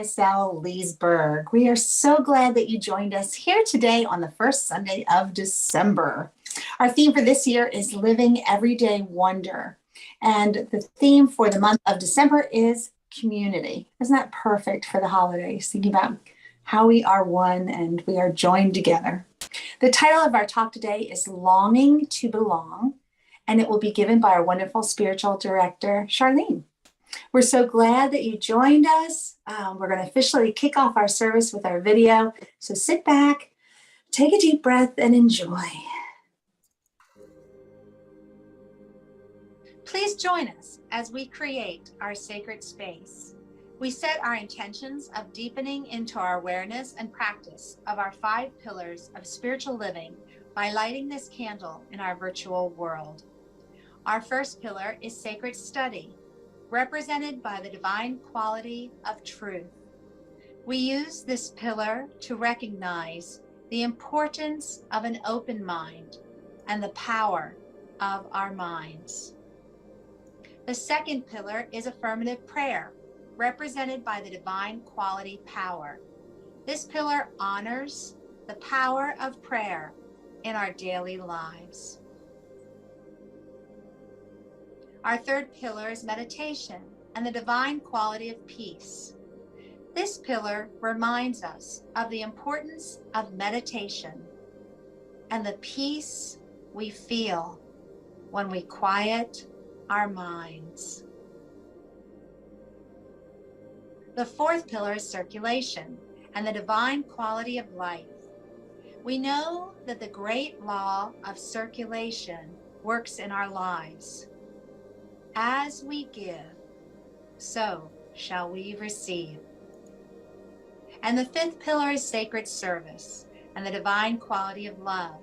Sal Leesburg. We are so glad that you joined us here today on the first Sunday of December. Our theme for this year is Living Everyday Wonder. And the theme for the month of December is community. Isn't that perfect for the holidays? Thinking about how we are one and we are joined together. The title of our talk today is Longing to Belong, and it will be given by our wonderful spiritual director, Charlene. We're so glad that you joined us. We're going to officially kick off our service with our video. So sit back, take a deep breath, and enjoy. Please join us as we create our sacred space. We set our intentions of deepening into our awareness and practice of our 5 pillars of spiritual living by lighting this candle in our virtual world. Our first pillar is sacred study, represented by the divine quality of truth. We use this pillar to recognize the importance of an open mind and the power of our minds. The second pillar is affirmative prayer, represented by the divine quality power. This pillar honors the power of prayer in our daily lives. Our third pillar is meditation and the divine quality of peace. This pillar reminds us of the importance of meditation and the peace we feel when we quiet our minds. The fourth pillar is circulation and the divine quality of life. We know that the great law of circulation works in our lives. As we give, so shall we receive. And the fifth pillar is sacred service and the divine quality of love.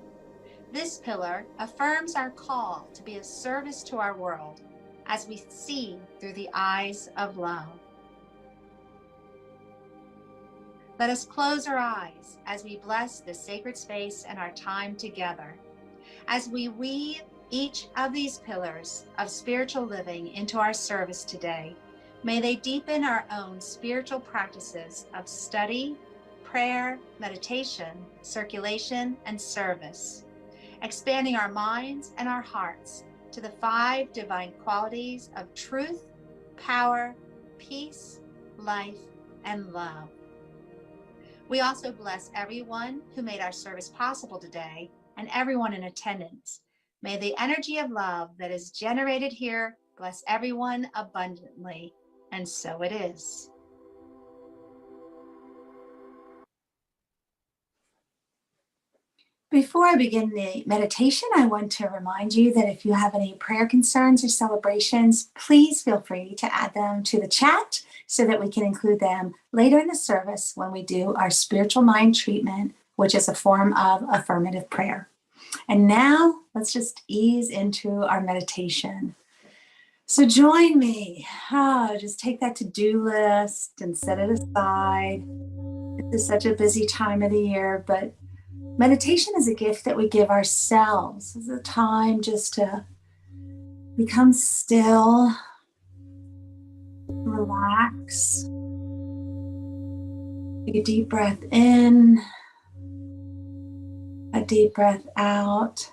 This pillar affirms our call to be a service to our world as we see through the eyes of love. Let us close our eyes as we bless this sacred space and our time together. As we weave each of these pillars of spiritual living into our service today, may they deepen our own spiritual practices of study, prayer, meditation, circulation, and service, expanding our minds and our hearts to the 5 divine qualities of truth, power, peace, life, and love. We also bless everyone who made our service possible today and everyone in attendance. May the energy of love that is generated here bless everyone abundantly, and so it is. Before I begin the meditation, I want to remind you that if you have any prayer concerns or celebrations, please feel free to add them to the chat so that we can include them later in the service when we do our spiritual mind treatment, which is a form of affirmative prayer. And now let's just ease into our meditation. So join me. Just take that to-do list and set it aside. This is such a busy time of the year, but meditation is a gift that we give ourselves. It's a time just to become still, relax. Take a deep breath in, a deep breath out.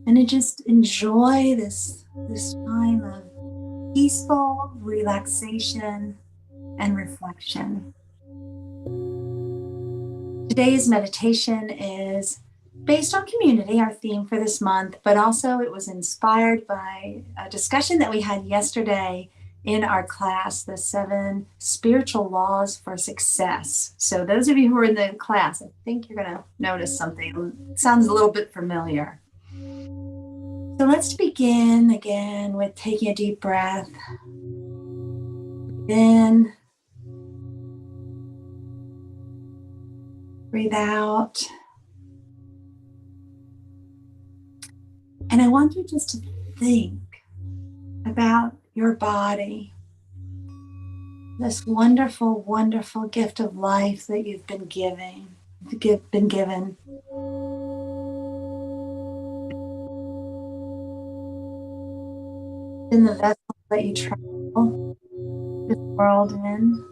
And to just enjoy this time of peaceful relaxation and reflection. Today's meditation is based on community, our theme for this month, but also it was inspired by a discussion that we had yesterday in our class, the 7 spiritual laws for success. So those of you who are in the class, I think you're going to notice something. It sounds a little bit familiar. So let's begin again with taking a deep breath. In. Breathe out. And I want you just to think about your body, this wonderful, wonderful gift of life that you've been given. In the vessel that you travel, this world in.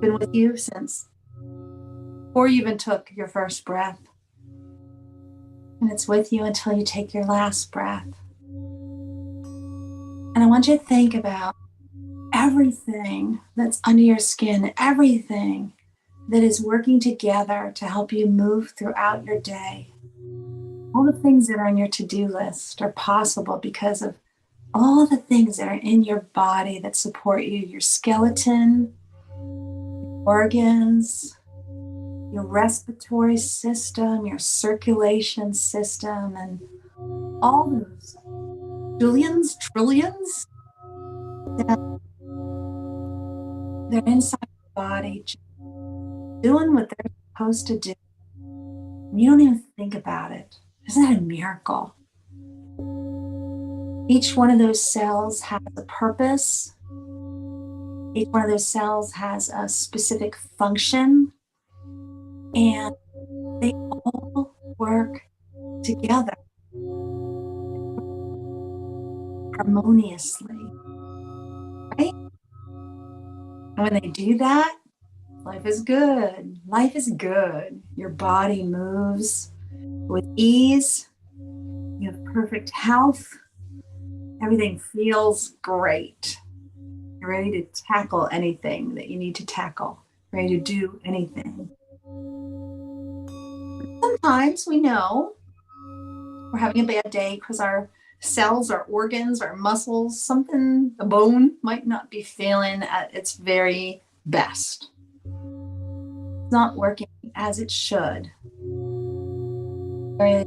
Been with you since before you even took your first breath. And it's with you until you take your last breath. And I want you to think about everything that's under your skin, everything that is working together to help you move throughout your day. All the things that are on your to-do list are possible because of all the things that are in your body that support you, your skeleton, organs, your respiratory system, your circulation system, and all those billions, trillions, they're inside your body doing what they're supposed to do. And you don't even think about it. Isn't that a miracle? Each one of those cells has a purpose. Each one of those cells has a specific function, and they all work together harmoniously, right? And when they do that, life is good. Life is good. Your body moves with ease. You have perfect health. Everything feels great. You're ready to tackle anything that you need to tackle, ready to do anything. Sometimes we know we're having a bad day because our cells, our organs, our muscles, something, the bone might not be feeling at its very best. It's not working as it should. There is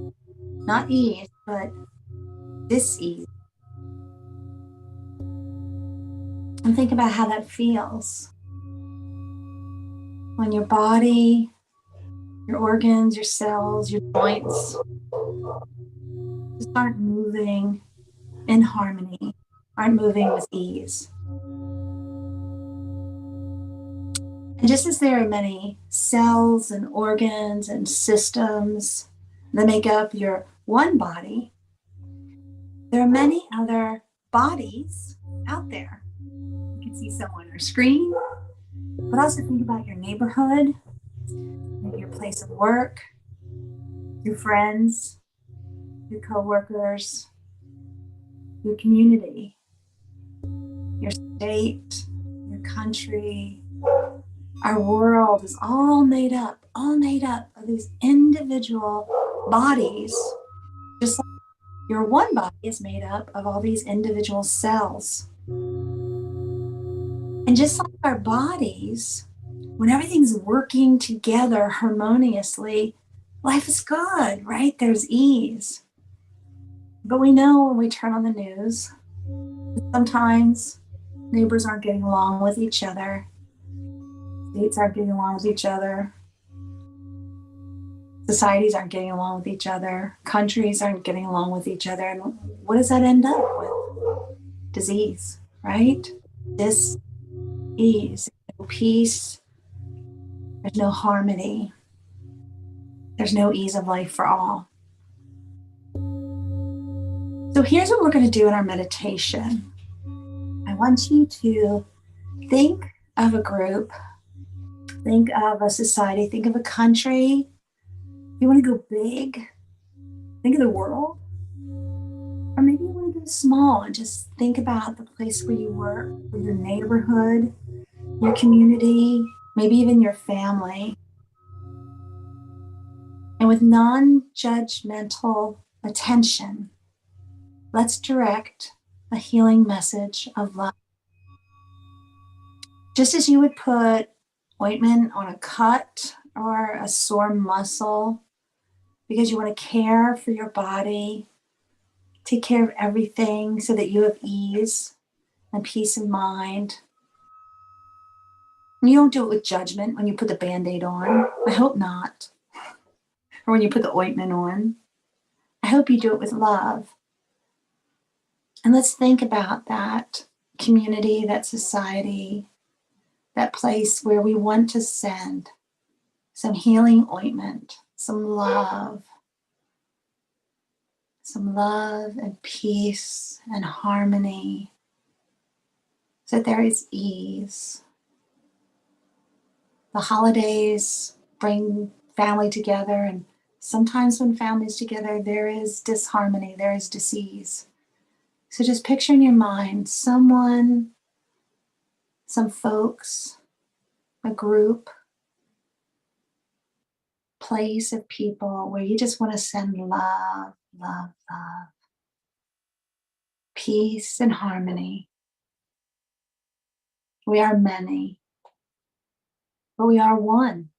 not ease, but dis-ease. And think about how that feels. When your body, your organs, your cells, your joints just aren't moving in harmony, aren't moving with ease. And just as there are many cells and organs and systems that make up your one body, there are many other bodies out there. You can see some on our screen, but also think about your neighborhood, maybe your place of work, your friends, your coworkers, your community, your state, your country. Our world is all made up of these individual bodies, just like your one body is made up of all these individual cells. And just like our bodies, when everything's working together harmoniously, life is good, right? There's ease. But we know when we turn on the news, sometimes neighbors aren't getting along with each other. States aren't getting along with each other. Societies aren't getting along with each other. Countries aren't getting along with each other. And what does that end up with? Disease, right? Dis-ease, no peace. There's no harmony. There's no ease of life for all. So here's what we're going to do in our meditation. I want you to think of a group, think of a society, think of a country. If you want to go big, think of the world. Or maybe you want to go small and just think about the place where you work, or your neighborhood, your community, maybe even your family. And with non-judgmental attention, let's direct a healing message of love. Just as you would put ointment on a cut or a sore muscle, because you want to care for your body, take care of everything so that you have ease and peace of mind. And you don't do it with judgment when you put the Band-Aid on. I hope not. Or when you put the ointment on. I hope you do it with love. And let's think about that community, that society, that place where we want to send some healing ointment, some love and peace and harmony, so that there is ease. The holidays bring family together, and sometimes when family's together, there is disharmony, there is disease. So just picture in your mind someone, some folks, a group, place of people where you just want to send love, love, love, peace and harmony. We are many, but we are one.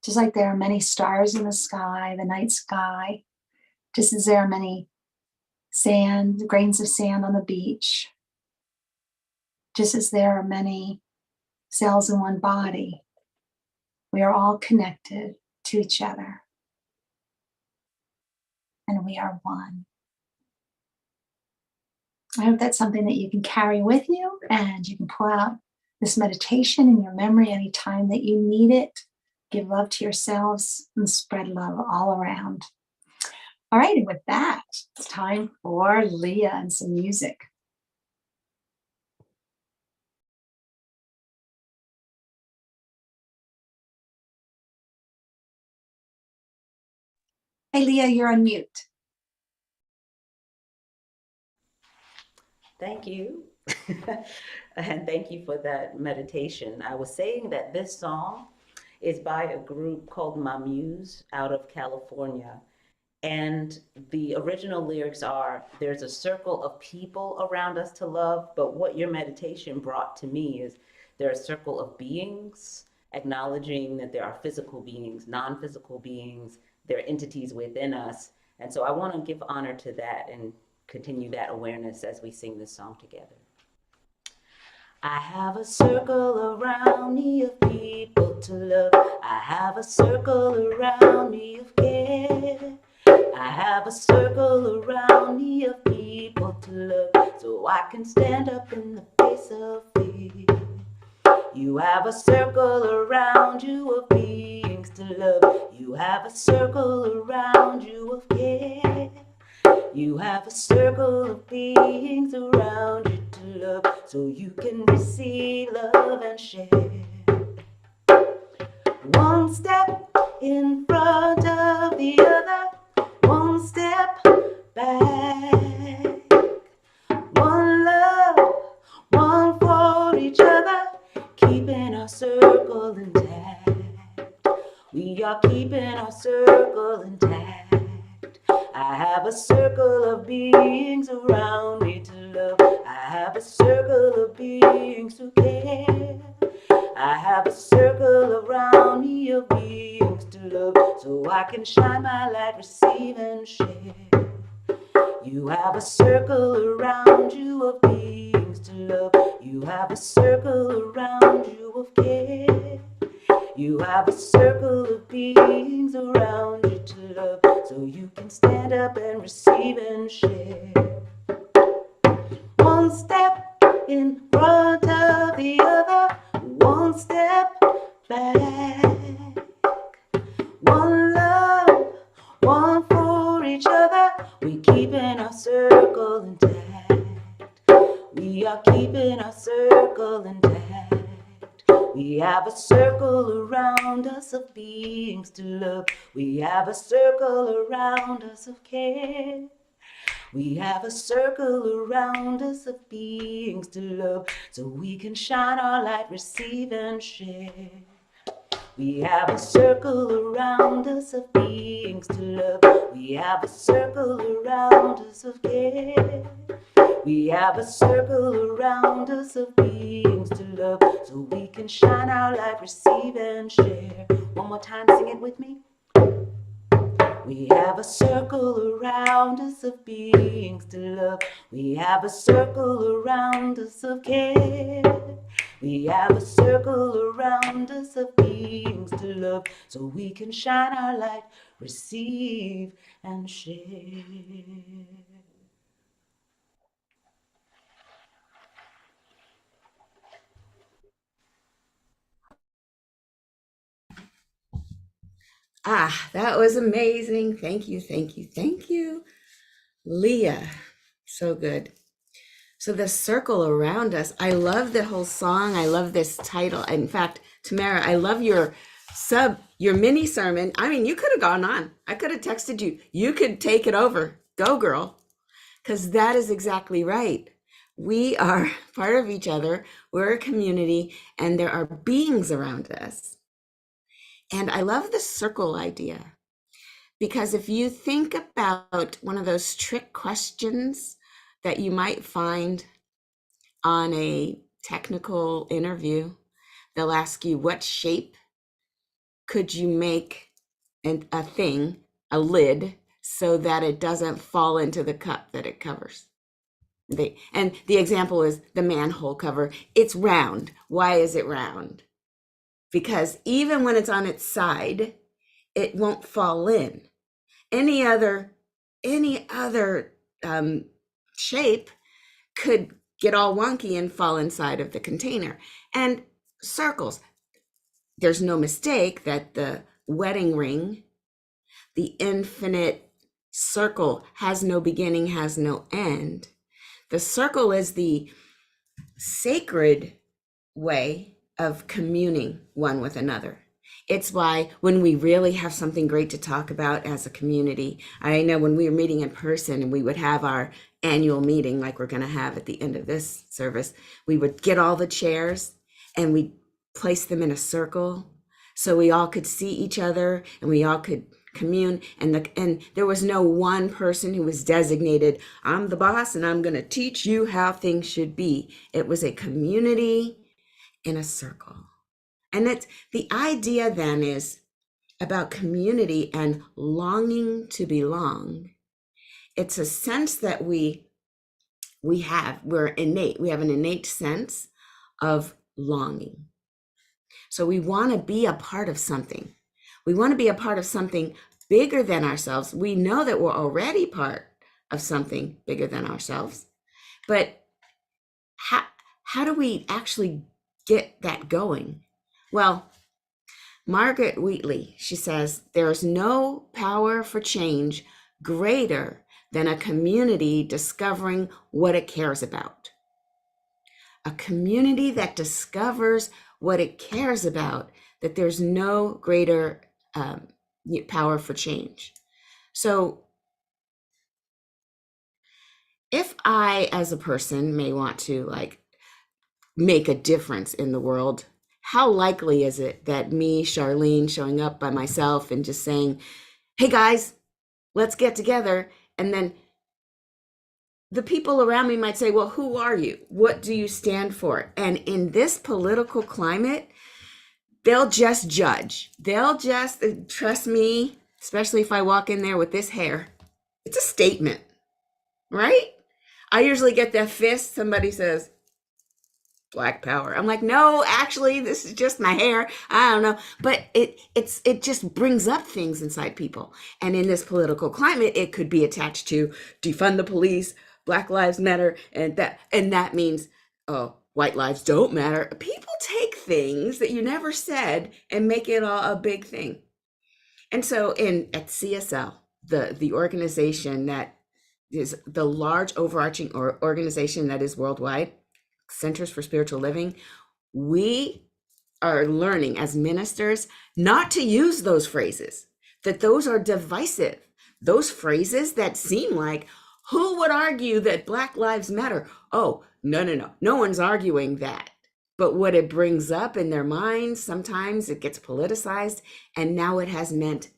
Just like there are many stars in the sky, the night sky, just as there are many grains of sand on the beach, just as there are many cells in one body, we are all connected to each other, and we are one. I hope that's something that you can carry with you, and you can pull out this meditation in your memory anytime that you need it. Give love to yourselves and spread love all around. All right, and with that, it's time for Leah and some music. Hey, Leah, you're on mute. Thank you. And thank you for that meditation. I was saying that this song is by a group called Mamuse out of California. And the original lyrics are, there's a circle of people around us to love, but what your meditation brought to me is there are a circle of beings, acknowledging that there are physical beings, non-physical beings, there are entities within us. And so I want to give honor to that and continue that awareness as we sing this song together. I have a circle around me of people to love. I have a circle around me of care. I have a circle around me of people to love, so I can stand up in the face of fear. You have a circle around you of beings to love. You have a circle around you of care. You have a circle of beings around you to love, so you can receive love and share. One step in front of the other, one step back. One love, one for each other, keeping our circle intact. We are keeping our circle intact. I have a circle of beings around me to love. I have a circle of beings who care. I have a circle around me of beings to love, so I can shine my light, receive and share. You have a circle around you of beings to love. You have a circle around you of care. You have a circle of beings around you to love, so you can stand up and receive and share. One step in front of the other, one step back. One love, one for each other, we keeping our circle intact. We are keeping our circle intact. We have a circle around us of beings to love. We have a circle around us of care. We have a circle around us of beings to love, so we can shine our light, receive and share. We have a circle around us of beings to love. We have a circle around us of care. We have a circle around us of beings to love, so we can shine our light, receive and share. One more time, sing it with me. We have a circle around us of beings to love. We have a circle around us of care. We have a circle around us of beings to love, so we can shine our light, receive and share. That was amazing. Thank you, thank you, thank you. Leah, so good. So the circle around us, I love the whole song. I love this title. In fact, Tamara, I love your mini sermon. I mean, you could have gone on. I could have texted you. You could take it over. Go, girl. Because that is exactly right. We are part of each other. We're a community, and there are beings around us. And I love the circle idea, because if you think about one of those trick questions that you might find on a technical interview, they'll ask you, what shape could you make a thing, a lid, so that it doesn't fall into the cup that it covers? And the example is the manhole cover. It's round. Why is it round? Because even when it's on its side, it won't fall in. Any other shape could get all wonky and fall inside of the container. And circles, there's no mistake that the wedding ring, the infinite circle, has no beginning, has no end. The circle is the sacred way of communing one with another. It's why when we really have something great to talk about as a community, I know when we were meeting in person and we would have our annual meeting like we're going to have at the end of this service, we would get all the chairs and we'd place them in a circle so we all could see each other and we all could commune, and there was no one person who was designated, I'm the boss and I'm going to teach you how things should be. It was a community in a circle. And it's the idea then is about community and longing to belong. It's a sense that we're innate. We have an innate sense of longing. So we want to be a part of something. We want to be a part of something bigger than ourselves. We know that we're already part of something bigger than ourselves. But how do we actually get that going? Well, Margaret Wheatley, she says, there is no power for change greater than a community discovering what it cares about. A community that discovers what it cares about, that there's no greater power for change. So if I, as a person, may want to make a difference in the world, how likely is it that me, Charlene, showing up by myself and just saying, hey guys, let's get together, and then the people around me might say, well, who are you? What do you stand for? And in this political climate, they'll just judge. They'll just, trust me, especially if I walk in there with this hair. It's a statement, right? I usually get that fist. Somebody says, Black power. I'm like, no, actually, this is just my hair. I don't know. But it just brings up things inside people. And in this political climate, it could be attached to defund the police, Black Lives Matter, and that means, oh, white lives don't matter. People take things that you never said and make it all a big thing. And so at CSL, the organization that is the large overarching organization that is worldwide, Centers for Spiritual Living, we are learning as ministers not to use those phrases, that those are divisive. Those phrases that seem like, who would argue that Black Lives Matter? Oh, no. No one's arguing that. But what it brings up in their minds, sometimes it gets politicized, and now it has meant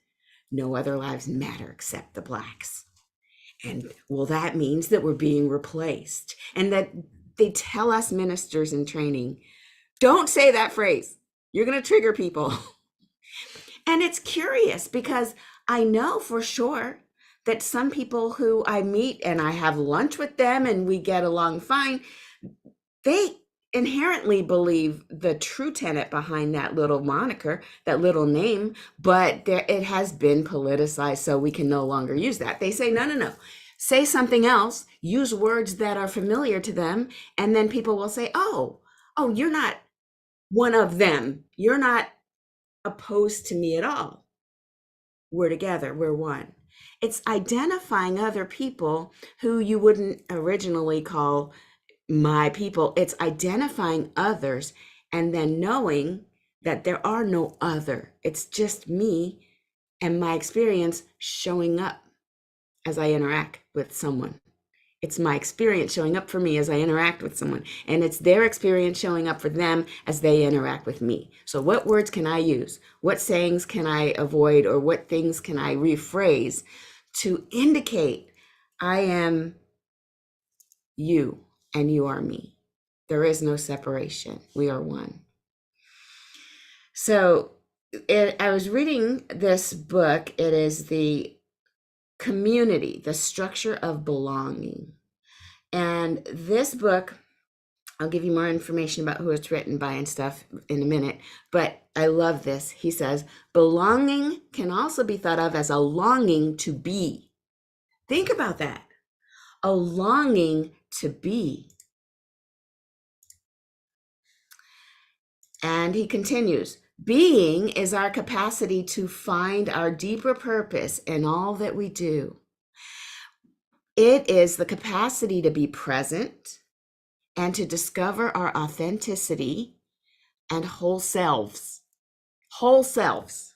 no other lives matter except the Blacks. And well, that means that we're being replaced, and that they tell us ministers in training, don't say that phrase. You're going to trigger people. And it's curious because I know for sure that some people who I meet and I have lunch with them and we get along fine, they inherently believe the true tenet behind that little moniker, that little name, but it has been politicized, so we can no longer use that. They say, no. Say something else, use words that are familiar to them, and then people will say, oh, you're not one of them. You're not opposed to me at all. We're together, we're one. It's identifying other people who you wouldn't originally call my people. It's identifying others and then knowing that there are no other. It's just me and my experience showing up as I interact with someone. It's my experience showing up for me as I interact with someone, and it's their experience showing up for them as they interact with me. So what words can I use? What sayings can I avoid, or what things can I rephrase to indicate I am you and you are me? There is no separation. We are one. So I was reading this book. It is The Community, the Structure of Belonging. And this book, I'll give you more information about who it's written by and stuff in a minute, but I love this. He says, belonging can also be thought of as a longing to be. Think about that. A longing to be. And he continues, being is our capacity to find our deeper purpose in all that we do. It is the capacity to be present and to discover our authenticity and whole selves. Whole selves.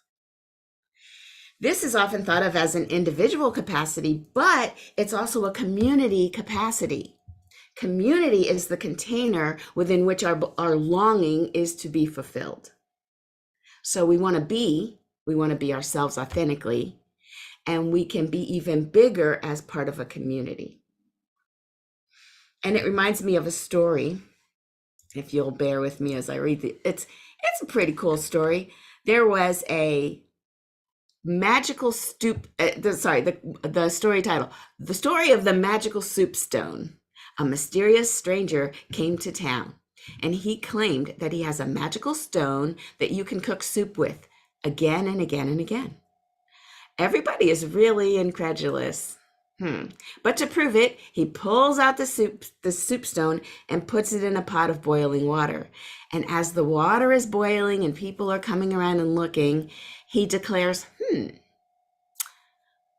This is often thought of as an individual capacity, but it's also a community capacity. Community is the container within which our longing is to be fulfilled. So we want to be ourselves authentically, and we can be even bigger as part of a community. And it reminds me of a story, if you'll bear with me as I read it. It's a pretty cool story. There was a magical the story title, The Story of the Magical Soup Stone. A mysterious stranger came to town, and he claimed that he has a magical stone that you can cook soup with again and again and again. Everybody is really incredulous. But to prove it, he pulls out the soup stone and puts it in a pot of boiling water. And as the water is boiling and people are coming around and looking, he declares,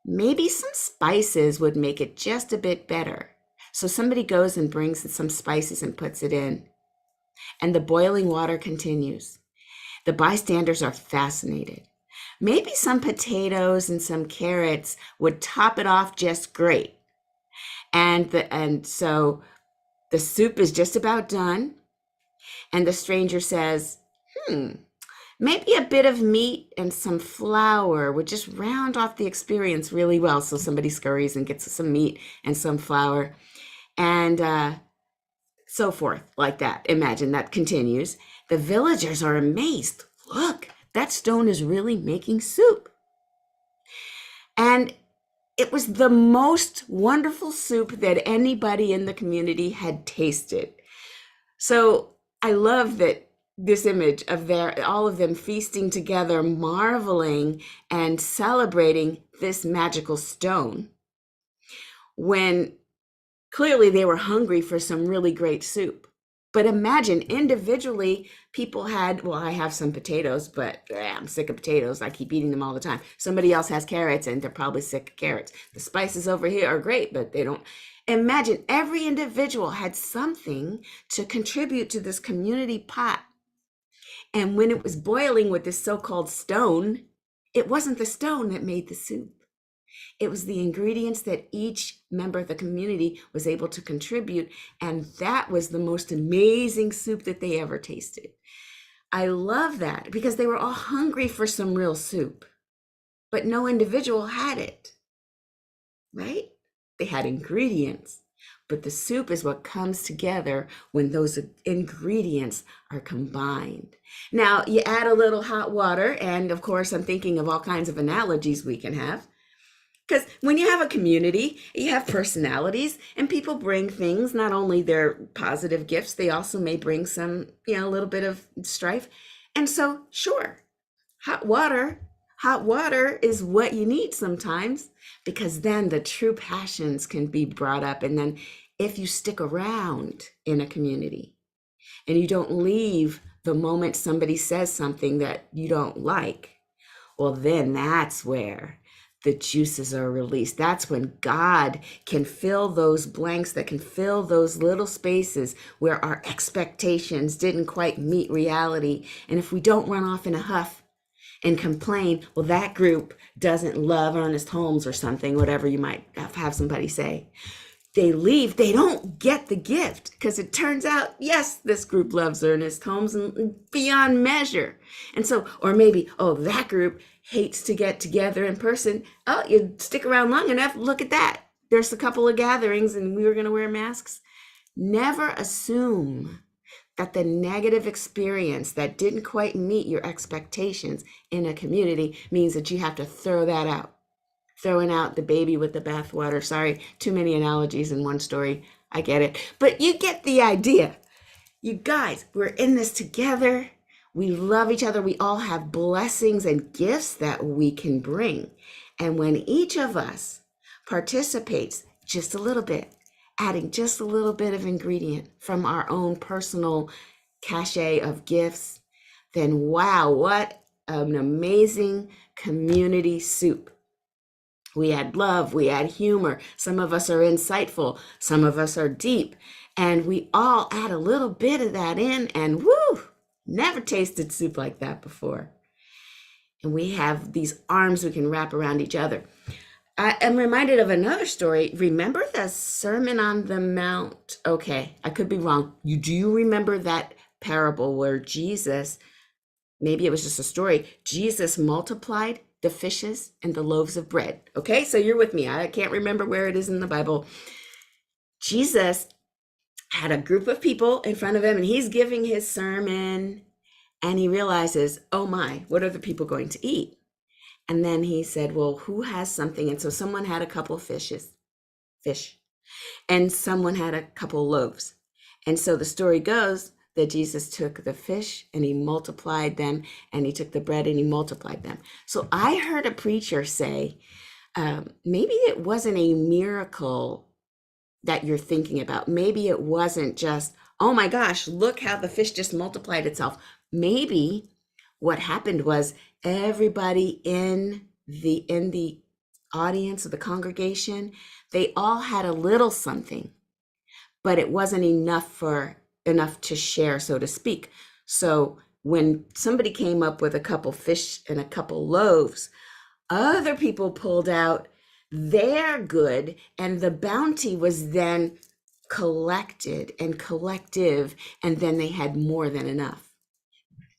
maybe some spices would make it just a bit better. So somebody goes and brings some spices and puts it in. And the boiling water continues. The bystanders are fascinated. Maybe some potatoes and some carrots would top it off just great. And so the soup is just about done. And the stranger says, maybe a bit of meat and some flour would just round off the experience really well. So somebody scurries and gets some meat and some flour and so forth, like that. Imagine that continues. The villagers are amazed. Look, that stone is really making soup. And it was the most wonderful soup that anybody in the community had tasted. So I love that this image of all of them feasting together, marveling and celebrating this magical stone, when clearly they were hungry for some really great soup. But imagine individually, people had, well, I have some potatoes, but I'm sick of potatoes. I keep eating them all the time. Somebody else has carrots and they're probably sick of carrots. The spices over here are great, but they don't. Imagine every individual had something to contribute to this community pot. And when it was boiling with this so-called stone, it wasn't the stone that made the soup. It was the ingredients that each member of the community was able to contribute. And that was the most amazing soup that they ever tasted. I love that because they were all hungry for some real soup, but no individual had it, right? They had ingredients, but the soup is what comes together when those ingredients are combined. Now, you add a little hot water, and of course, I'm thinking of all kinds of analogies we can have. Because when you have a community, you have personalities, and people bring things, not only their positive gifts, they also may bring some, a little bit of strife. And so, sure, hot water is what you need sometimes, because then the true passions can be brought up. And then if you stick around in a community and you don't leave the moment somebody says something that you don't like, well, then that's where the juices are released. That's when God can fill those blanks, that can fill those little spaces where our expectations didn't quite meet reality. And if we don't run off in a huff and complain, well, that group doesn't love Ernest Holmes or something, whatever you might have somebody say. They leave, they don't get the gift because it turns out, yes, this group loves Ernest Holmes and beyond measure. And so, or maybe, oh, that group hates to get together in person. Oh, you stick around long enough, look at that. There's a couple of gatherings and we were going to wear masks. Never assume that the negative experience that didn't quite meet your expectations in a community means that you have to throw that out. Throwing out the baby with the bathwater. Sorry, too many analogies in one story. I get it. But you get the idea. You guys, we're in this together. We love each other. We all have blessings and gifts that we can bring. And when each of us participates just a little bit, adding just a little bit of ingredient from our own personal cachet of gifts, then wow, what an amazing community soup. We add love, we add humor. Some of us are insightful, some of us are deep, and we all add a little bit of that in, and woo, never tasted soup like that before. And we have these arms we can wrap around each other. I am reminded of another story. Remember the Sermon on the Mount? Okay, I could be wrong. Do you remember that parable where Jesus, maybe it was just a story, Jesus multiplied the fishes and the loaves of bread? Okay, so you're with me. I can't remember where it is in the Bible. Jesus had a group of people in front of him and he's giving his sermon and he realizes, oh my, what are the people going to eat? And then he said, well, who has something? And so someone had a couple fish, and someone had a couple loaves. And so the story goes that Jesus took the fish and he multiplied them, and he took the bread and he multiplied them. So I heard a preacher say, maybe it wasn't a miracle that you're thinking about. Maybe it wasn't just, oh my gosh, look how the fish just multiplied itself. Maybe what happened was everybody in the audience of the congregation, they all had a little something, but it wasn't enough to share, so to speak. So when somebody came up with a couple fish and a couple loaves, other people pulled out their good, and the bounty was then collected and collective, and then they had more than enough.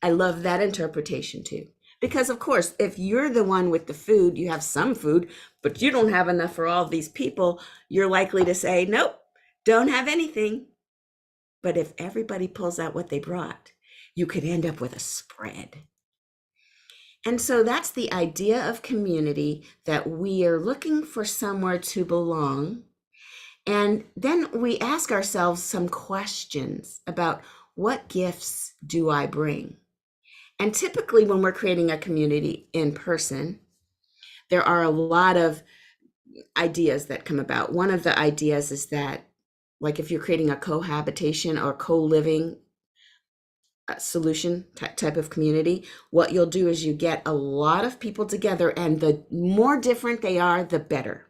I love that interpretation too. Because of course, if you're the one with the food, you have some food, but you don't have enough for all these people, you're likely to say, nope, don't have anything. But if everybody pulls out what they brought, you could end up with a spread. And so that's the idea of community, that we are looking for somewhere to belong. And then we ask ourselves some questions about, what gifts do I bring? And typically when we're creating a community in person, there are a lot of ideas that come about. One of the ideas is that, like if you're creating a cohabitation or co-living solution type of community, what you'll do is you get a lot of people together, and the more different they are, the better.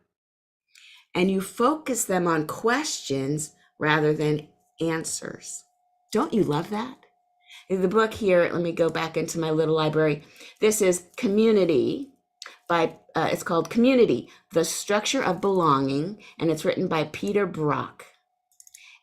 And you focus them on questions rather than answers. Don't you love that? In the book here, let me go back into my little library. This is Community by, it's called Community, The Structure of Belonging, and it's written by Peter Brock.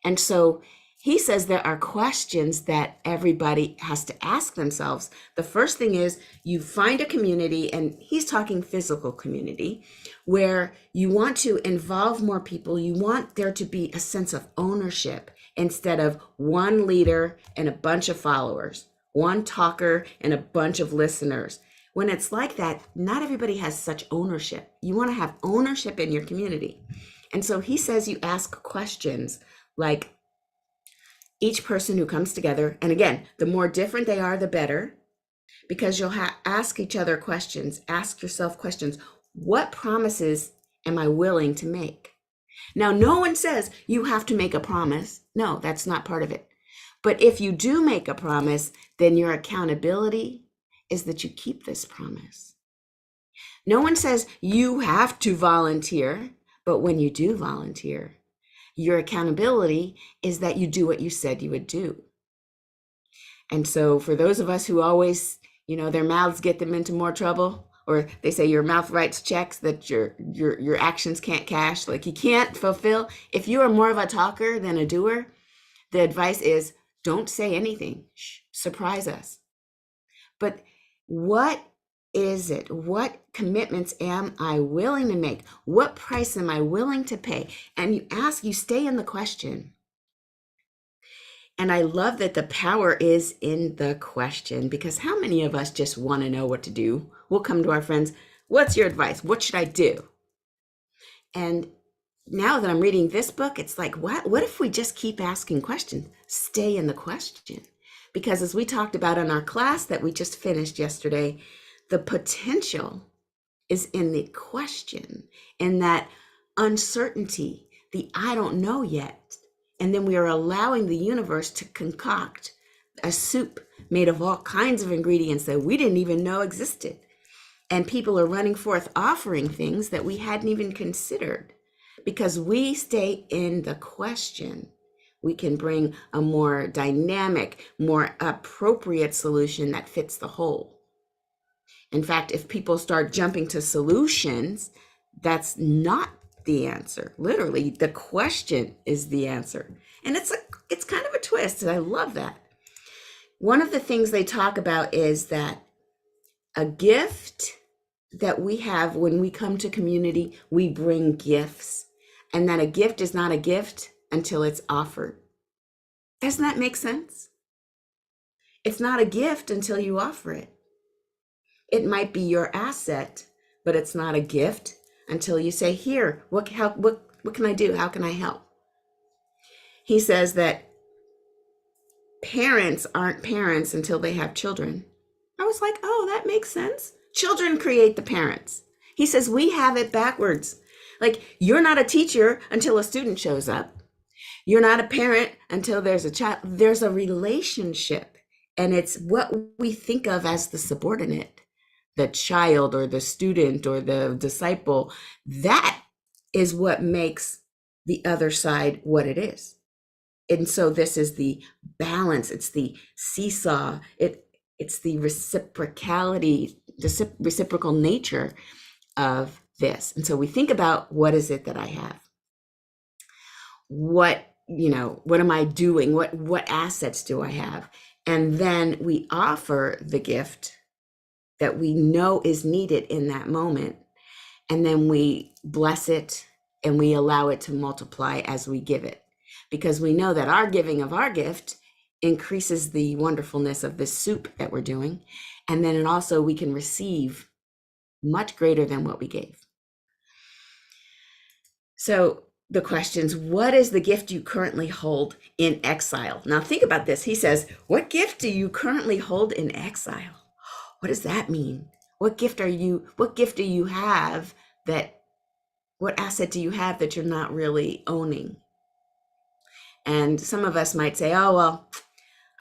And so he says there are questions that everybody has to ask themselves. The first thing is, you find a community, and he's talking physical community, where you want to involve more people. You want there to be a sense of ownership instead of one leader and a bunch of followers, one talker and a bunch of listeners. When it's like that, not everybody has such ownership. You want to have ownership in your community. And so he says you ask questions like, each person who comes together, and again, the more different they are, the better, because you'll ask each other questions, ask yourself questions. What promises am I willing to make? Now, no one says you have to make a promise. No, that's not part of it. But if you do make a promise, then your accountability is that you keep this promise. No one says you have to volunteer, but when you do volunteer, your accountability is that you do what you said you would do. And so for those of us who always, their mouths get them into more trouble, or they say your mouth writes checks that your actions can't cash, like you can't fulfill. If you are more of a talker than a doer, the advice is don't say anything. Shh, surprise us. But what is it? What commitments am I willing to make? What price am I willing to pay? And you stay in the question. And I love that the power is in the question, because how many of us just want to know what to do? We'll come to our friends, what's your advice? What should I do? And now that I'm reading this book, it's like, what if we just keep asking questions? Stay in the question. Because as we talked about in our class that we just finished yesterday, the potential is in the question, in that uncertainty, the I don't know yet. And then we are allowing the universe to concoct a soup made of all kinds of ingredients that we didn't even know existed. And people are running forth offering things that we hadn't even considered. Because we stay in the question, we can bring a more dynamic, more appropriate solution that fits the whole. In fact, if people start jumping to solutions, that's not the answer. Literally, the question is the answer. And it's kind of a twist, and I love that. One of the things they talk about is that a gift that we have when we come to community, we bring gifts, and that a gift is not a gift until it's offered. Doesn't that make sense? It's not a gift until you offer it. It might be your asset, but it's not a gift until you say, here, what can I do? How can I help? He says that parents aren't parents until they have children. I was like, oh, that makes sense. Children create the parents. He says we have it backwards. Like, you're not a teacher until a student shows up. You're not a parent until there's a child. There's a relationship, and it's what we think of as the subordinate, the child or the student or the disciple. That is what makes the other side what it is. And so this is the balance. It's the seesaw. It's the reciprocality, the reciprocal nature of this. And so we think about, what is it that I have? What am I doing? What assets do I have? And then we offer the gift that we know is needed in that moment. And then we bless it and we allow it to multiply as we give it. Because we know that our giving of our gift increases the wonderfulness of this soup that we're doing. And then we can receive much greater than what we gave. So the questions, what is the gift you currently hold in exile? Now think about this. He says, what gift do you currently hold in exile? What does that mean? What gift do you have what asset do you have that you're not really owning? And some of us might say, oh, well,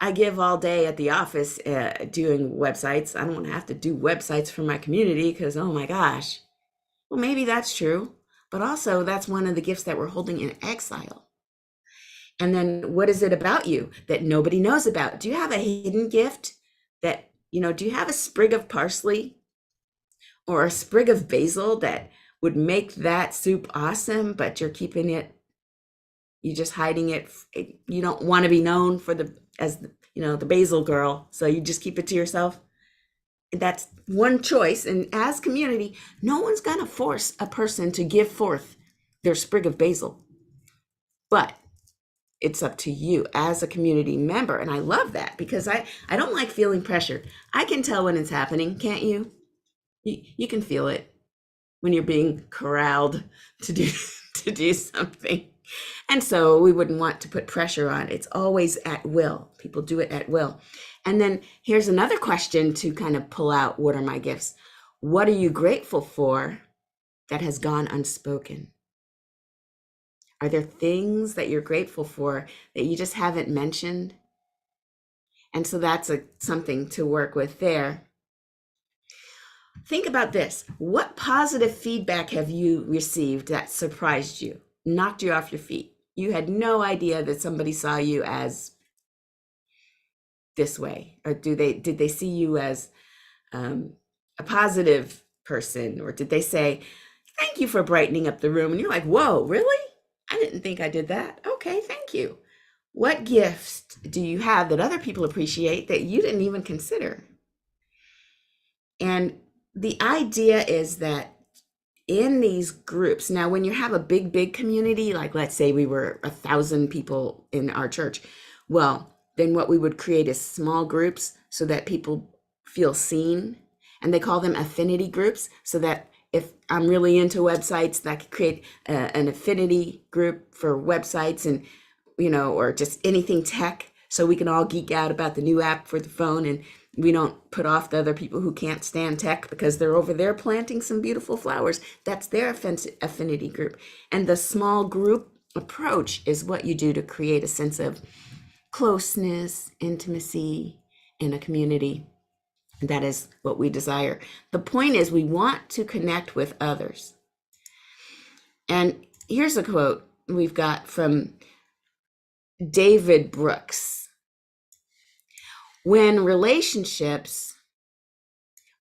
I give all day at the office doing websites. I don't want to have to do websites for my community because, oh my gosh. Well, maybe that's true. But also that's one of the gifts that we're holding in exile. And then what is it about you that nobody knows about? Do you have a hidden gift that, do you have a sprig of parsley or a sprig of basil that would make that soup awesome, but you're keeping it, you're just hiding it. You don't want to be known as the basil girl. So you just keep it to yourself. That's one choice. And as community, no one's going to force a person to give forth their sprig of basil. But it's up to you as a community member. And I love that because I don't like feeling pressure. I can tell when it's happening, can't you? You can feel it when you're being corralled to do something. And so we wouldn't want to put pressure on. It's always at will. People do it at will. And then here's another question to kind of pull out, what are my gifts? What are you grateful for that has gone unspoken? Are there things that you're grateful for that you just haven't mentioned? And so that's something to work with there. Think about this. What positive feedback have you received that surprised you, knocked you off your feet? You had no idea that somebody saw you as this way, or did they see you as a positive person, or did they say, "Thank you for brightening up the room"? And you're like, "Whoa, really? I didn't think I did that. Okay, thank you." What gifts do you have that other people appreciate that you didn't even consider? And the idea is that in these groups, now when you have a big community, like let's say we were 1,000 people in our church, well, then what we would create is small groups so that people feel seen. And they call them affinity groups, so that if I'm really into websites, that I could create an affinity group for websites, and or just anything tech, so we can all geek out about the new app for the phone, and we don't put off the other people who can't stand tech because they're over there planting some beautiful flowers. That's their affinity group. And the small group approach is what you do to create a sense of closeness, intimacy in a community. That is what we desire. The point is, we want to connect with others. And here's a quote we've got from David Brooks. When relationships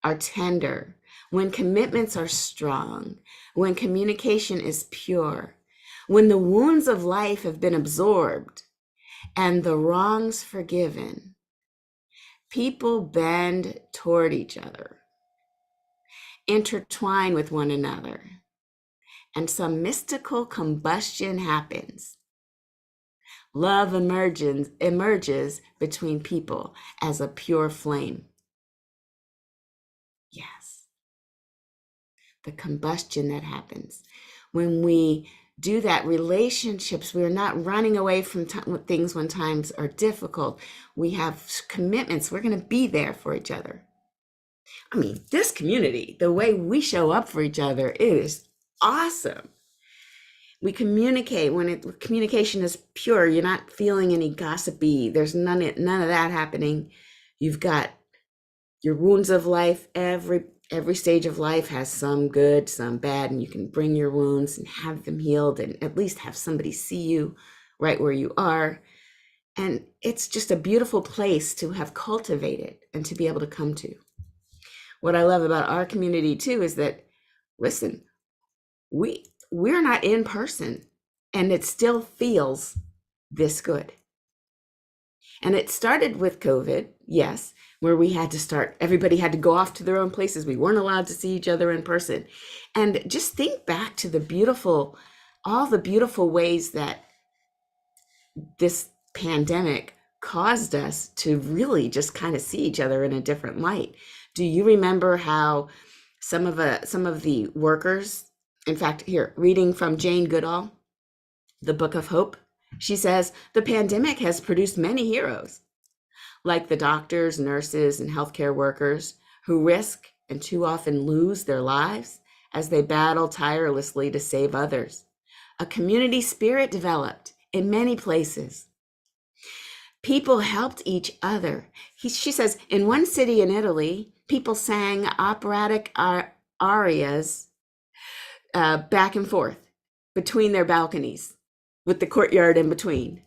are tender, when commitments are strong, when communication is pure, when the wounds of life have been absorbed and the wrongs forgiven, people bend toward each other, intertwine with one another, and some mystical combustion happens. Love emerges between people as a pure flame. Yes, the combustion that happens. When we do that, relationships, we're not running away from things when times are difficult. We have commitments. We're going to be there for each other. I mean, this community, the way we show up for each other is awesome. We communicate when communication is pure. You're not feeling any gossipy. There's none of that happening. You've got your wounds of life. Every stage of life has some good, some bad, and you can bring your wounds and have them healed, and at least have somebody see you right where you are. And it's just a beautiful place to have cultivated and to be able to come to. What I love about our community too is that, listen, we're not in person, and it still feels this good. And it started with COVID, yes, where everybody had to go off to their own places. We weren't allowed to see each other in person. And just think back to all the beautiful ways that this pandemic caused us to really just kind of see each other in a different light. Do you remember how some of the workers, in fact, here, reading from Jane Goodall, The Book of Hope, she says, the pandemic has produced many heroes, like the doctors, nurses, and healthcare workers who risk and too often lose their lives as they battle tirelessly to save others. A community spirit developed in many places. People helped each other. She says, in one city in Italy, people sang operatic arias back and forth between their balconies, with the courtyard in between,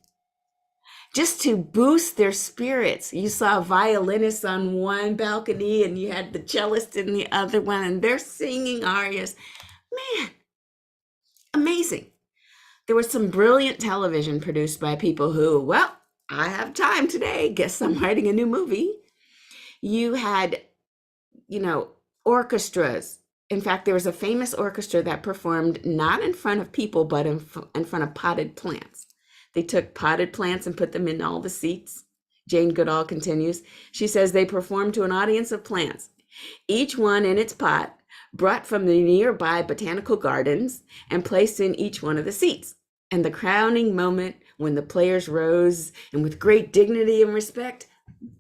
just to boost their spirits. You saw violinists on one balcony and you had the cellist in the other one, and they're singing arias. Man, amazing. There was some brilliant television produced by people who, well, I have time today. Guess I'm writing a new movie. You had, orchestras. In fact, there was a famous orchestra that performed not in front of people, but in front of potted plants. They took potted plants and put them in all the seats. Jane Goodall continues. She says they performed to an audience of plants, each one in its pot, brought from the nearby botanical gardens and placed in each one of the seats. And the crowning moment, when the players rose and with great dignity and respect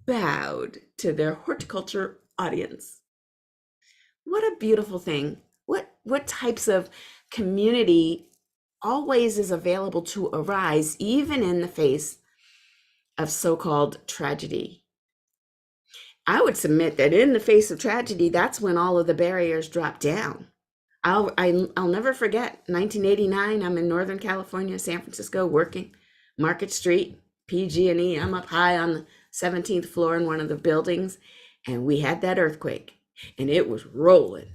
bowed to their horticulture audience. What a beautiful thing. What types of community always is available to arise, even in the face of so-called tragedy. I would submit that in the face of tragedy, that's when all of the barriers drop down. I'll never forget 1989. I'm in Northern California, San Francisco, working Market Street, PG&E. I'm up high on the 17th floor in one of the buildings, and we had that earthquake, and it was rolling.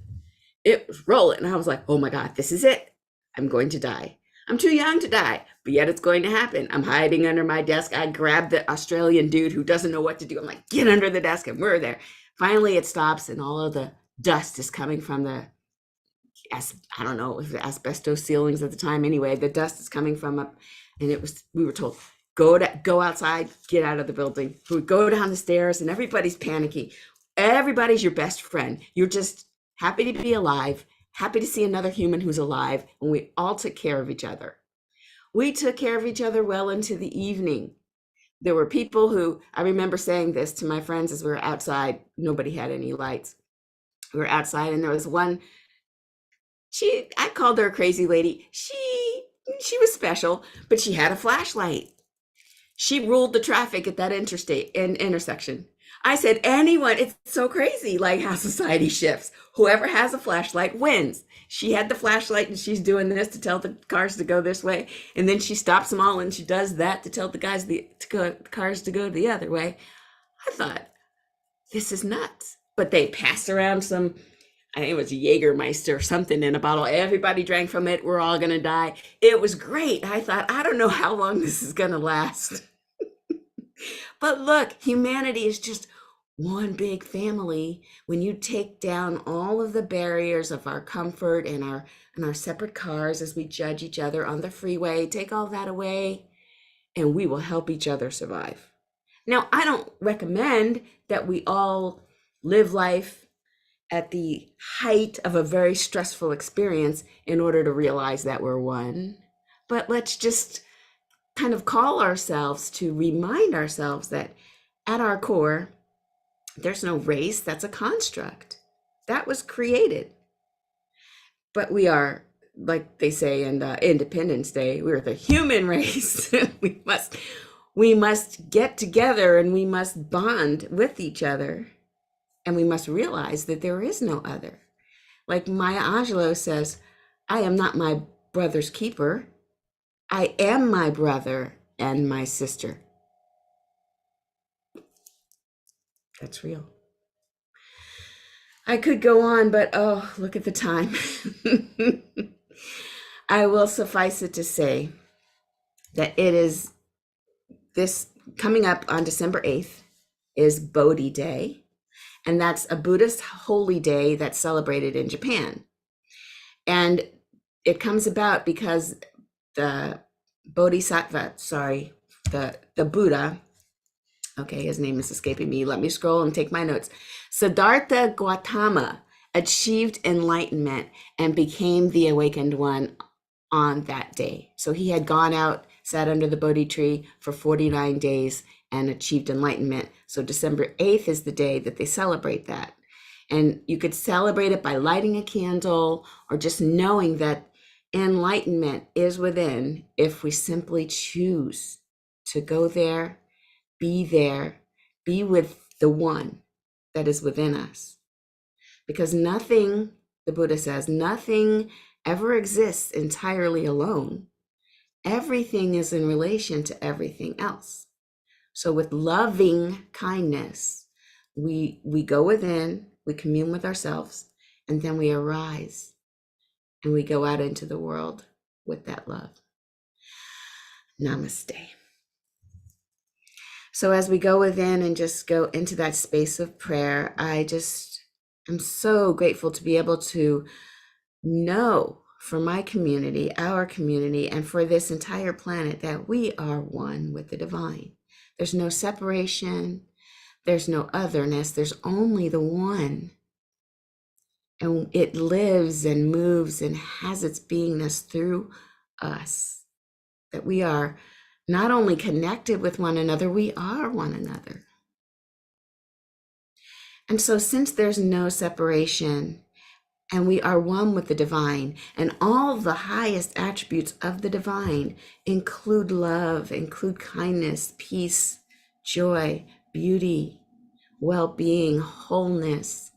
It was rolling. And I was like, oh my God, this is it. I'm going to die. I'm too young to die, but yet it's going to happen. I'm hiding under my desk. I grab the Australian dude who doesn't know what to do. I'm like, get under the desk, and we're there. Finally, it stops, and all of the dust is coming from the, I don't know if the asbestos ceilings at the time. Anyway, the dust is coming from up, and we were told, go outside, get out of the building. We would go down the stairs, and everybody's panicky. Everybody's your best friend. You're just happy to be alive, happy to see another human who's alive, and we all took care of each other. We took care of each other well into the evening. There were people who, I remember saying this to my friends as we were outside. Nobody had any lights. We were outside, and there was one, I called her a crazy lady. She was special, but she had a flashlight. She ruled the traffic at that intersection. I said, anyone, it's so crazy, like how society shifts. Whoever has a flashlight wins. She had the flashlight, and she's doing this to tell the cars to go this way. And then she stops them all, and she does that to tell the cars to go the other way. I thought, this is nuts. But they passed around some, I think it was Jägermeister or something in a bottle. Everybody drank from it. We're all going to die. It was great. I thought, I don't know how long this is going to last. But look, humanity is just one big family. When you take down all of the barriers of our comfort and our separate cars as we judge each other on the freeway, take all that away, and we will help each other survive. Now, I don't recommend that we all live life at the height of a very stressful experience in order to realize that we're one. But let's just kind of call ourselves to remind ourselves that at our core, there's no race. That's a construct that was created. But we are, like they say in Independence Day, we're the human race. we must get together, and we must bond with each other, and we must realize that there is no other. Like Maya Angelou says, I am not my brother's keeper. I am my brother and my sister. That's real. I could go on, but oh, look at the time. I will suffice it to say that it is this coming up on December 8th is Bodhi Day, and that's a Buddhist holy day that's celebrated in Japan. And it comes about because the Bodhisattva, the Buddha, okay, his name is escaping me. Let me scroll and take my notes. Siddhartha Gautama achieved enlightenment and became the awakened one on that day. So he had gone out, sat under the Bodhi tree for 49 days and achieved enlightenment. So December 8th is the day that they celebrate that. And you could celebrate it by lighting a candle or just knowing that enlightenment is within if we simply choose to go there, be with the one that is within us. Because nothing, the Buddha says, nothing ever exists entirely alone. Everything is in relation to everything else. So with loving kindness, we go within, we commune with ourselves, and then we arise. And we go out into the world with that love. Namaste. So as we go within and just go into that space of prayer, I'm so grateful to be able to know for my community, our community, and for this entire planet that we are one with the divine. There's no separation. There's no otherness. There's only the one. And it lives and moves and has its beingness through us. That we are not only connected with one another, we are one another. And so since there's no separation and we are one with the divine, and all the highest attributes of the divine include love, include kindness, peace, joy, beauty, well-being, wholeness.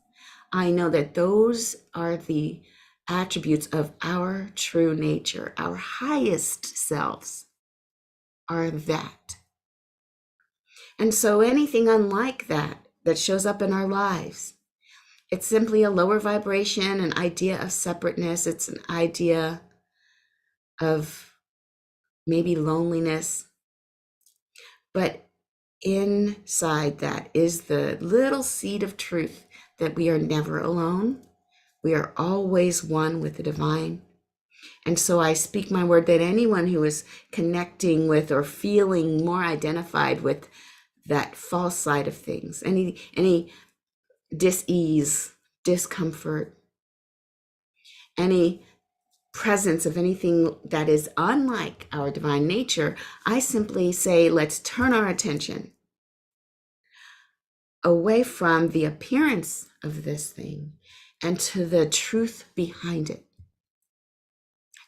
I know that those are the attributes of our true nature. Our highest selves are that. And so anything unlike that that shows up in our lives, it's simply a lower vibration, an idea of separateness. It's an idea of maybe loneliness. But inside that is the little seed of truth that we are never alone. We are always one with the divine. And so I speak my word that anyone who is connecting with or feeling more identified with that false side of things, any dis-ease, discomfort, any presence of anything that is unlike our divine nature, I simply say, let's turn our attention away from the appearance of this thing and to the truth behind it.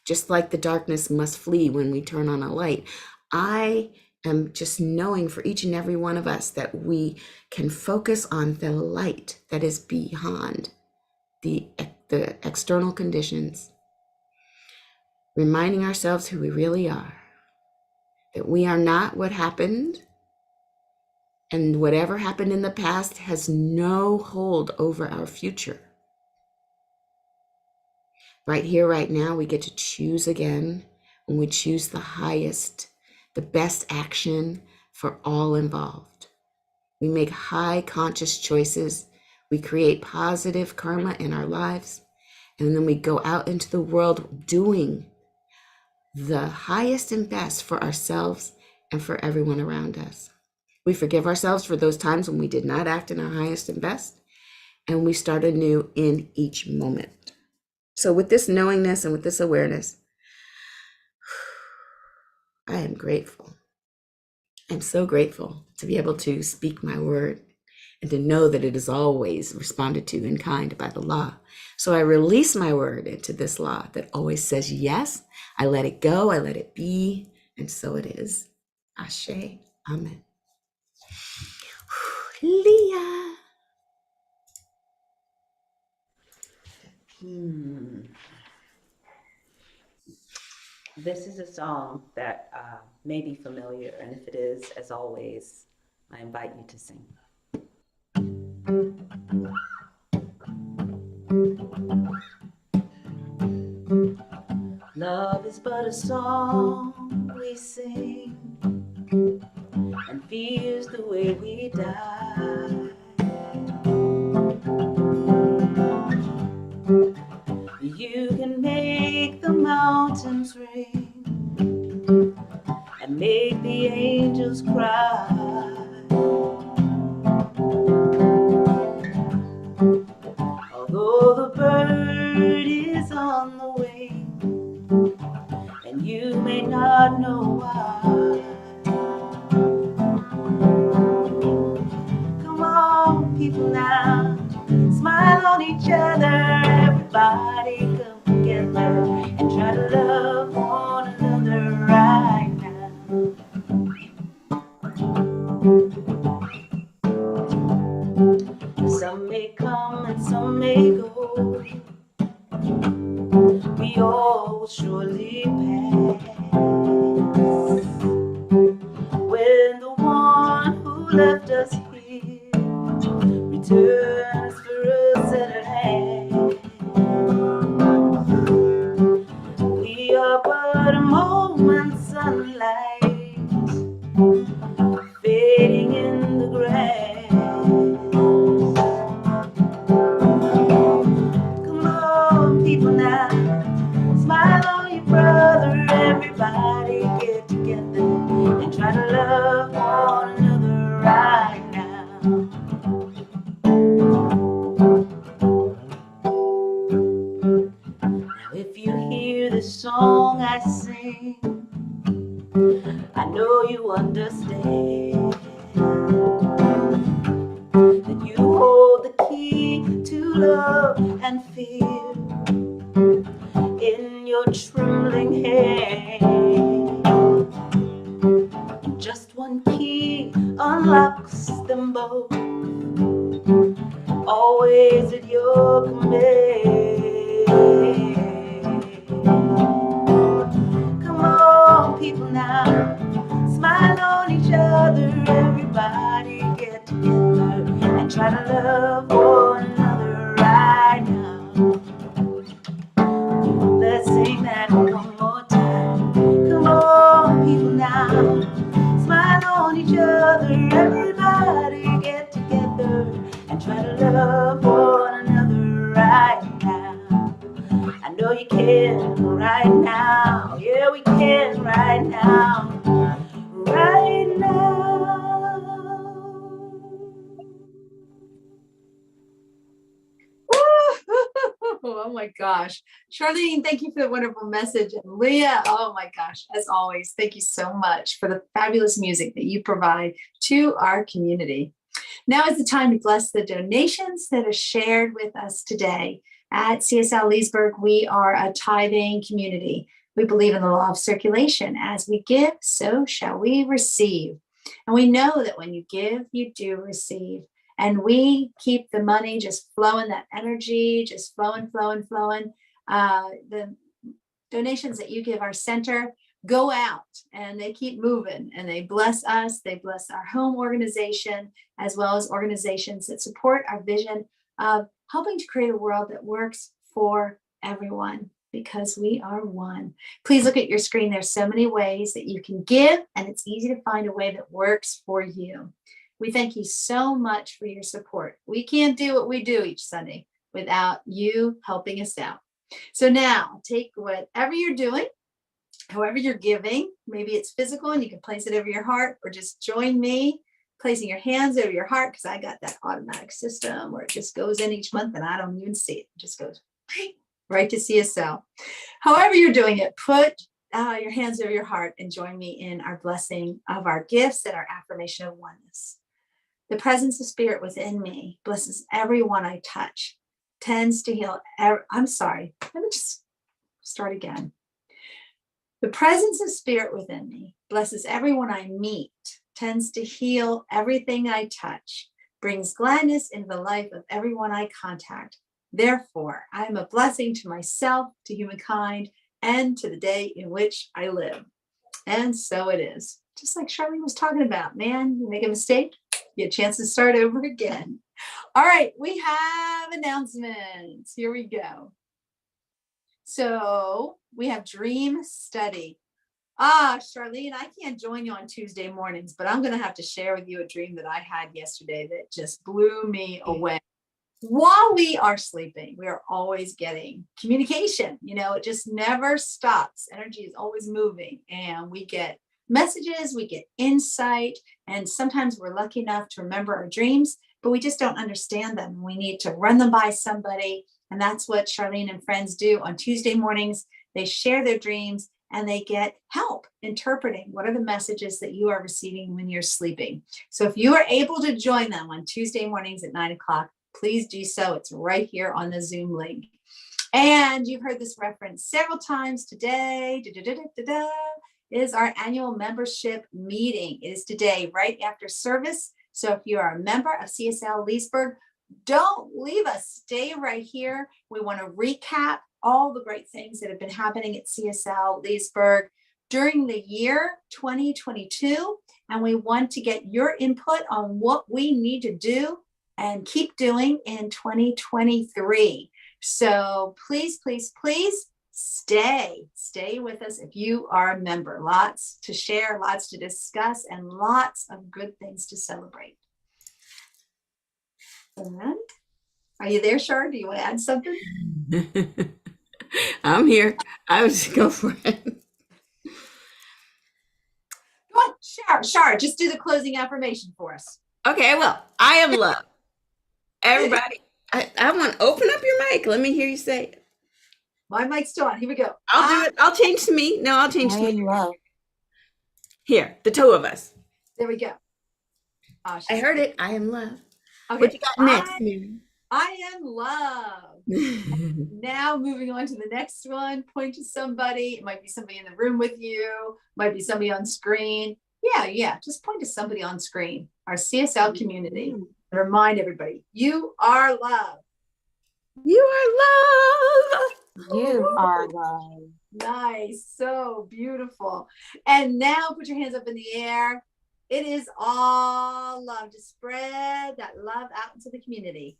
Just like the darkness must flee when we turn on a light, I am just knowing for each and every one of us that we can focus on the light that is beyond the external conditions, reminding ourselves who we really are, that we are not what happened, and whatever happened in the past has no hold over our future. Right here, right now, we get to choose again, when we choose the highest, the best action for all involved. We make high conscious choices. We create positive karma in our lives. And then we go out into the world doing the highest and best for ourselves and for everyone around us. We forgive ourselves for those times when we did not act in our highest and best, and we start anew in each moment. So with this knowingness and with this awareness, I am grateful. I'm so grateful to be able to speak my word and to know that it is always responded to in kind by the law. So I release my word into this law that always says yes. I let it go, I let it be, and so it is. Ashe, amen. Leah. This is a song that may be familiar, and if it is, as always, I invite you to sing. Love is but a song we sing, and fear's the way we die. You can make the mountains ring and make the angels cry. Although the bird is on the wing and you may not know why. Come on, people now, smile on each other. Everybody come together and try to love one another right now. Some may come and some may go. We all will surely pass. When the one who left us here returns for us at hand, we are but a moment's sunlight fading in the grass. Come on, people now, smile on your brother. Everybody get together and try to love one another right now. Now if you hear the song I sing, I know you understand that you hold the key to love and fear in your trembling hand. Just one key unlocks them both. always at your command. Come on, people now, smile on each other, everybody get together and try to love one another right now. Let's sing that one more time. Come on, people now, smile on each other, everybody get together and try to love one another right now. I know you can right now. Yeah, we can right now. Right now. Oh my gosh. Charlene, thank you for the wonderful message. And Leah, oh my gosh, as always, thank you so much for the fabulous music that you provide to our community. Now is the time to bless the donations that are shared with us today. At CSL Leesburg, we are a tithing community. We believe in the law of circulation. As we give, so shall we receive. And we know that when you give, you do receive. And we keep the money just flowing, that energy just flowing. The donations that you give our center go out and they keep moving and they bless us. They bless our home organization, as well as organizations that support our vision of helping to create a world that works for everyone, because we are one. Please look at your screen. There's so many ways that you can give, and it's easy to find a way that works for you. We thank you so much for your support. We can't do what we do each Sunday without you helping us out. So now take whatever you're doing, however you're giving, maybe it's physical and you can place it over your heart, or just join me placing your hands over your heart, because I got that automatic system where it just goes in each month and I don't even see it. It just goes right to CSL. However you're doing it, put your hands over your heart and join me in our blessing of our gifts and our affirmation of oneness. The presence of spirit within me blesses everyone I touch, tends to heal. I'm sorry, let me just start again. The presence of spirit within me blesses everyone I meet, tends to heal everything I touch, brings gladness into the life of everyone I contact. Therefore, I am a blessing to myself, to humankind, and to the day in which I live. And so it is. Just like Charlene was talking about, man, you make a mistake, you get a chance to start over again. All right, we have announcements. Here we go. So we have dream study. Charlene, I can't join you on Tuesday mornings, but I'm going to have to share with you a dream that I had yesterday that just blew me away. While we are sleeping, we are always getting communication. You know, it just never stops. Energy is always moving, and we get messages, we get insight, and sometimes we're lucky enough to remember our dreams, but we just don't understand them. We need to run them by somebody, and that's what Charlene and friends do on Tuesday mornings. They share their dreams and they get help interpreting what are the messages that you are receiving when you're sleeping. So if you are able to join them on Tuesday mornings at 9 o'clock, please do so. It's right here on the Zoom link. And you've heard this reference several times today. Is our annual membership meeting. It is today, right after service. So if you are a member of CSL Leesburg, don't leave us. Stay right here. We want to recap all the great things that have been happening at CSL Leesburg during the year 2022. And we want to get your input on what we need to do and keep doing in 2023. So please stay with us if you are a member. Lots to share, lots to discuss, and lots of good things to celebrate. And are you there, Char? Do you want to add something? I'm here. I was just go for it. Come on, Char, just do the closing affirmation for us. Okay, well, I am love. Everybody, I want to open up your mic. Let me hear you say it. My mic's still on. Here we go. I'll do it. I'll change to me. No, I'll change to me. Love. Here, the two of us. There we go. I heard it. I am love. Okay. What you got next, Mary? I am love. Now moving on to the next one, point to somebody. It might be somebody in the room with you, might be somebody on screen. Yeah, just point to somebody on screen. Our CSL community. And remind everybody, you are love. You are love. You are love. Nice. So beautiful. And now put your hands up in the air. It is all love. Just spread that love out into the community.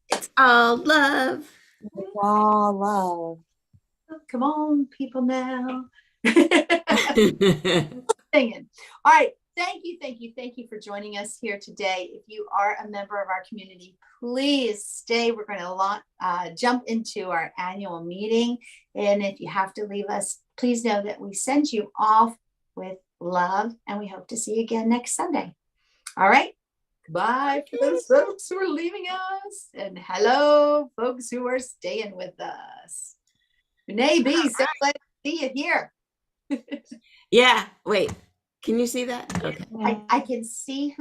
It's all love. It's all love. Come on, people now. Singing. All right. Thank you for joining us here today. If you are a member of our community, please stay. We're going to jump into our annual meeting. And if you have to leave us, please know that we send you off with love, and we hope to see you again next Sunday. All right. Goodbye for those folks who are leaving us, and hello, folks who are staying with us. Renee B, so glad to see you here. Yeah. Wait. Can you see that? Okay. I can see who